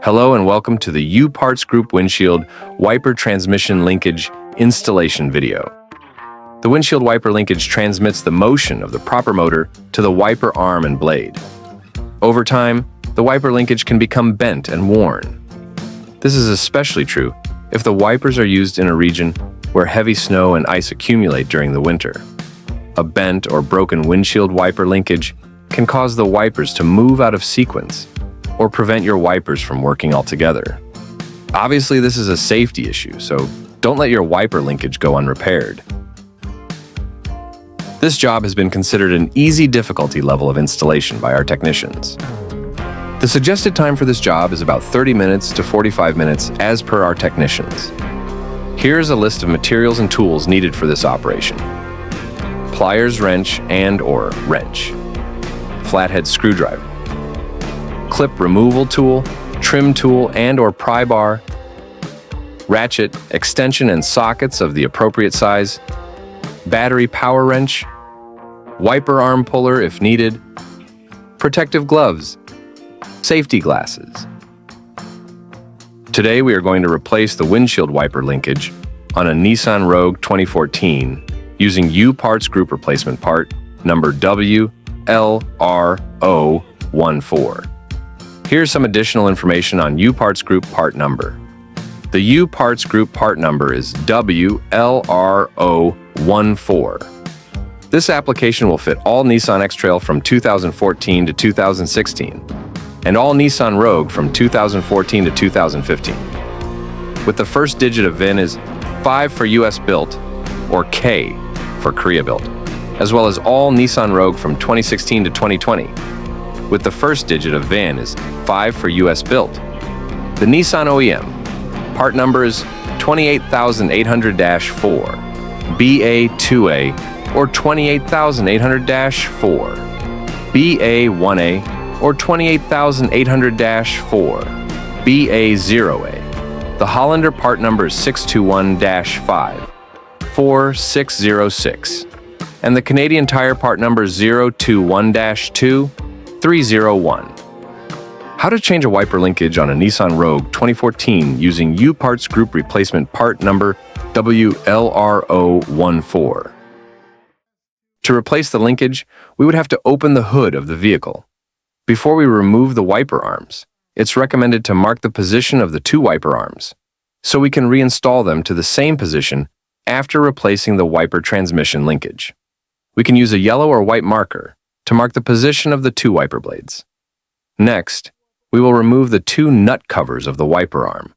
Hello and welcome to the U-Parts Group Windshield Wiper Transmission Linkage installation video. The windshield wiper linkage transmits the motion of the proper motor to the wiper arm and blade. Over time, the wiper linkage can become bent and worn. This is especially true if the wipers are used in a region where heavy snow and ice accumulate during the winter. A bent or broken windshield wiper linkage can cause the wipers to move out of sequence or prevent your wipers from working altogether. Obviously, this is a safety issue, so don't let your wiper linkage go unrepaired. This job has been considered an easy difficulty level of installation by our technicians. The suggested time for this job is about 30 minutes to 45 minutes as per our technicians. Here's a list of materials and tools needed for this operation. Pliers wrench and/or wrench, flathead screwdriver, clip removal tool, trim tool and/or pry bar, ratchet, extension and sockets of the appropriate size, battery power wrench, wiper arm puller if needed, protective gloves, safety glasses. Today we are going to replace the windshield wiper linkage on a Nissan Rogue 2014 using U-Parts Group replacement part number WLRO14. Here's some additional information on U-Parts Group part number. The U-Parts Group part number is WLRO14. This application will fit all Nissan X-Trail from 2014 to 2016 and all Nissan Rogue from 2014 to 2015. With the first digit of VIN is 5 for US built or K for Korea built, as well as all Nissan Rogue from 2016 to 2020. With the first digit of VIN is 5 for US built. The Nissan OEM part number is 28800-4, BA2A or 28800-4, BA1A or 28800-4, BA0A. The Hollander part number is 621-5, 4606, and the Canadian Tire part number is 021-2, 301. How to change a wiper linkage on a Nissan Rogue 2014 using U-Parts Group replacement part number WLRO14. To replace the linkage, we would have to open the hood of the vehicle. Before we remove the wiper arms, it's recommended to mark the position of the two wiper arms, so we can reinstall them to the same position after replacing the wiper transmission linkage. We can use a yellow or white marker to mark the position of the two wiper blades. Next, we will remove the two nut covers of the wiper arm.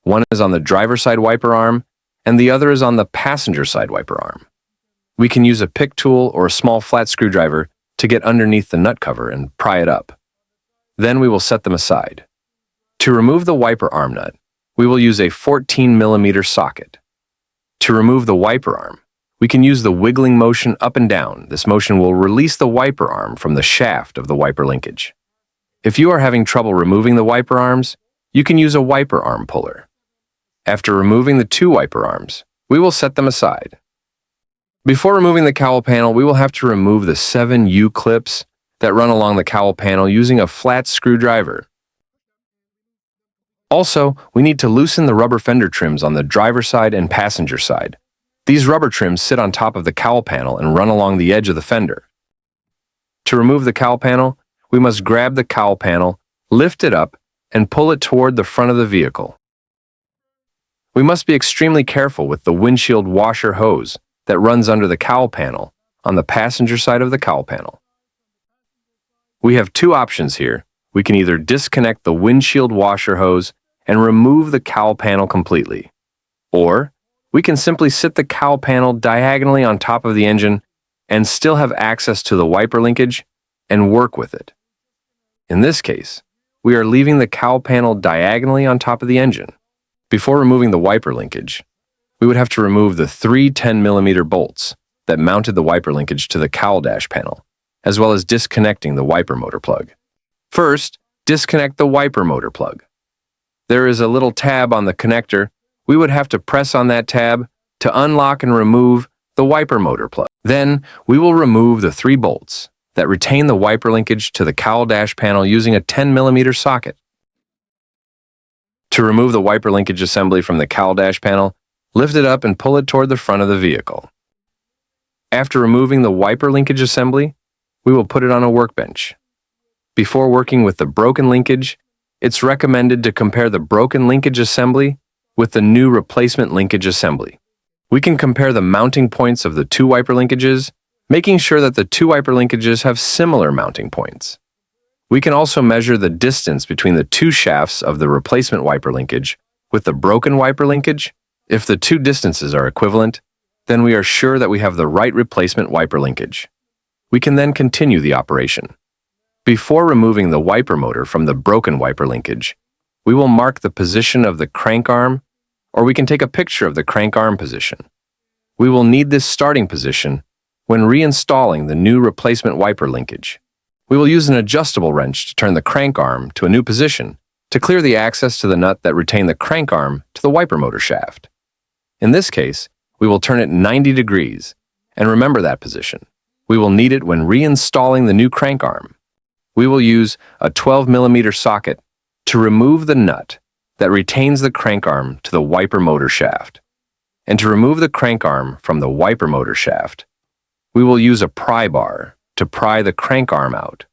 One is on the driver's side wiper arm, and the other is on the passenger side wiper arm. We can use a pick tool or a small flat screwdriver to get underneath the nut cover and pry it up. Then we will set them aside. To remove the wiper arm nut, we will use a 14mm socket. To remove the wiper arm, we can use the wiggling motion up and down. This motion will release the wiper arm from the shaft of the wiper linkage. If you are having trouble removing the wiper arms, you can use a wiper arm puller. After removing the two wiper arms, we will set them aside. Before removing the cowl panel, we will have to remove the 7 U-clips that run along the cowl panel using a flat screwdriver. Also, we need to loosen the rubber fender trims on the driver's side and passenger side. These rubber trims sit on top of the cowl panel and run along the edge of the fender. To remove the cowl panel, we must grab the cowl panel, lift it up, and pull it toward the front of the vehicle. We must be extremely careful with the windshield washer hose that runs under the cowl panel on the passenger side of the cowl panel. We have two options here. We can either disconnect the windshield washer hose and remove the cowl panel completely, or we can simply sit the cowl panel diagonally on top of the engine and still have access to the wiper linkage and work with it. In this case, we are leaving the cowl panel diagonally on top of the engine. Before removing the wiper linkage, we would have to remove the 3 10mm bolts that mounted the wiper linkage to the cowl dash panel, as well as disconnecting the wiper motor plug. First, disconnect the wiper motor plug. There is a little tab on the connector. We would have to press on that tab to unlock and remove the wiper motor plug. Then, we will remove the 3 bolts that retain the wiper linkage to the cowl dash panel using a 10mm socket. To remove the wiper linkage assembly from the cowl dash panel, lift it up and pull it toward the front of the vehicle. After removing the wiper linkage assembly, we will put it on a workbench. Before working with the broken linkage, it's recommended to compare the broken linkage assembly with the new replacement linkage assembly. We can compare the mounting points of the two wiper linkages, making sure that the two wiper linkages have similar mounting points. We can also measure the distance between the two shafts of the replacement wiper linkage with the broken wiper linkage. If the two distances are equivalent, then we are sure that we have the right replacement wiper linkage. We can then continue the operation. Before removing the wiper motor from the broken wiper linkage, we will mark the position of the crank arm, or we can take a picture of the crank arm position. We will need this starting position when reinstalling the new replacement wiper linkage. We will use an adjustable wrench to turn the crank arm to a new position to clear the access to the nut that retained the crank arm to the wiper motor shaft. In this case, we will turn it 90 degrees, and remember that position. We will need it when reinstalling the new crank arm. We will use a 12mm socket to remove the nut that retains the crank arm to the wiper motor shaft. And to remove the crank arm from the wiper motor shaft, we will use a pry bar to pry the crank arm out,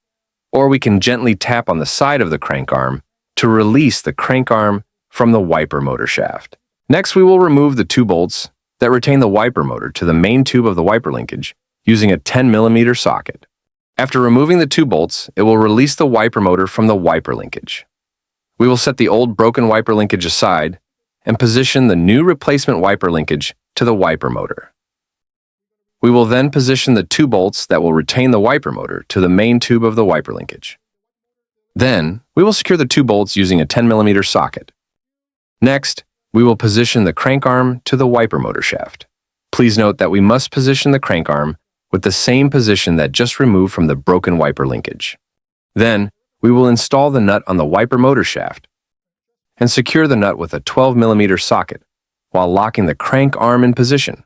or we can gently tap on the side of the crank arm to release the crank arm from the wiper motor shaft. Next, we will remove the two bolts that retain the wiper motor to the main tube of the wiper linkage using a 10mm socket. After removing the two bolts, it will release the wiper motor from the wiper linkage. We will set the old broken wiper linkage aside and position the new replacement wiper linkage to the wiper motor. We will then position the two bolts that will retain the wiper motor to the main tube of the wiper linkage. Then, we will secure the two bolts using a 10mm socket. Next, we will position the crank arm to the wiper motor shaft. Please note that we must position the crank arm with the same position that just removed from the broken wiper linkage. Then, we will install the nut on the wiper motor shaft and secure the nut with a 12mm socket while locking the crank arm in position.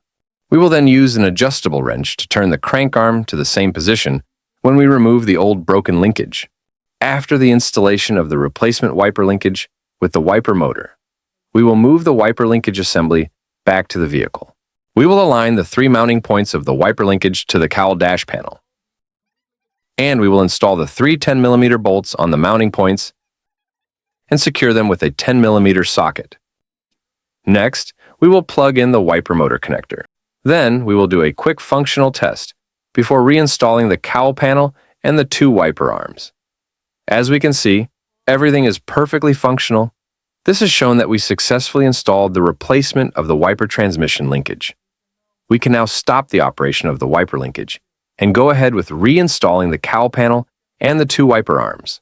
We will then use an adjustable wrench to turn the crank arm to the same position when we remove the old broken linkage. After the installation of the replacement wiper linkage with the wiper motor, we will move the wiper linkage assembly back to the vehicle. We will align the three mounting points of the wiper linkage to the cowl dash panel. And we will install the three 10mm bolts on the mounting points and secure them with a 10mm socket. Next, we will plug in the wiper motor connector. Then, we will do a quick functional test before reinstalling the cowl panel and the two wiper arms. As we can see, everything is perfectly functional. This has shown that we successfully installed the replacement of the wiper transmission linkage. We can now stop the operation of the wiper linkage and go ahead with reinstalling the cowl panel and the two wiper arms.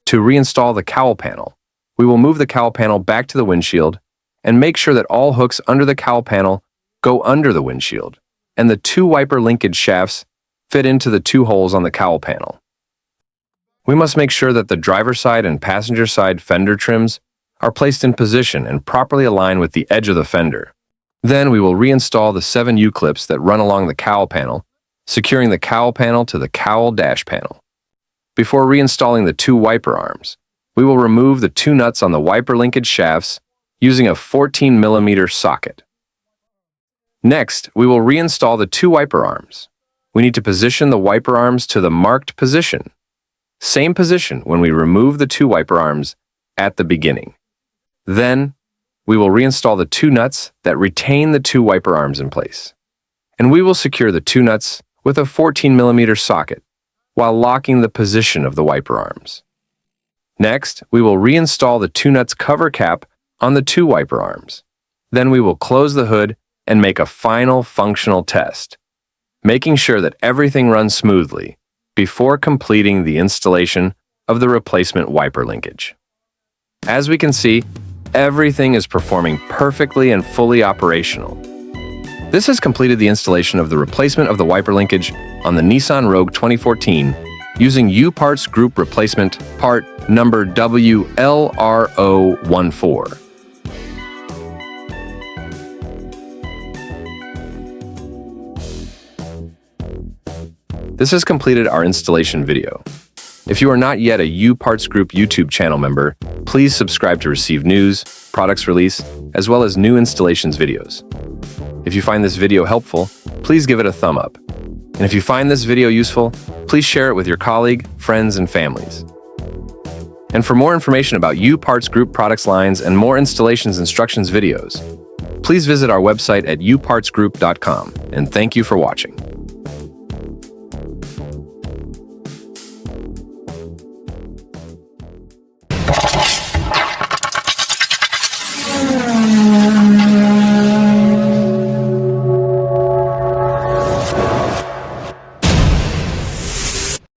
To reinstall the cowl panel, we will move the cowl panel back to the windshield and make sure that all hooks under the cowl panel go under the windshield, and the two wiper linkage shafts fit into the two holes on the cowl panel. We must make sure that the driver side and passenger side fender trims are placed in position and properly aligned with the edge of the fender. Then we will reinstall the 7 U-clips that run along the cowl panel, securing the cowl panel to the cowl dash panel. Before reinstalling the two wiper arms, we will remove the two nuts on the wiper linkage shafts using a 14mm socket. Next, we will reinstall the two wiper arms. We need to position the wiper arms to the marked position. Same position when we remove the two wiper arms at the beginning. Then, we will reinstall the two nuts that retain the two wiper arms in place. And we will secure the two nuts with a 14mm socket while locking the position of the wiper arms. Next, we will reinstall the two nuts cover cap on the two wiper arms. Then we will close the hood and make a final functional test, making sure that everything runs smoothly before completing the installation of the replacement wiper linkage. As we can see, everything is performing perfectly and fully operational. This has completed the installation of the replacement of the wiper linkage on the Nissan Rogue 2014 using U-Parts Group Replacement part number WLRO14. This has completed our installation video. If you are not yet a U Parts Group YouTube channel member, please subscribe to receive news, products release, as well as new installations videos. If you find this video helpful, please give it a thumb up. And if you find this video useful, please share it with your colleague, friends, and families. And for more information about U Parts Group products lines and more installations instructions videos, please visit our website at upartsgroup.com, and thank you for watching.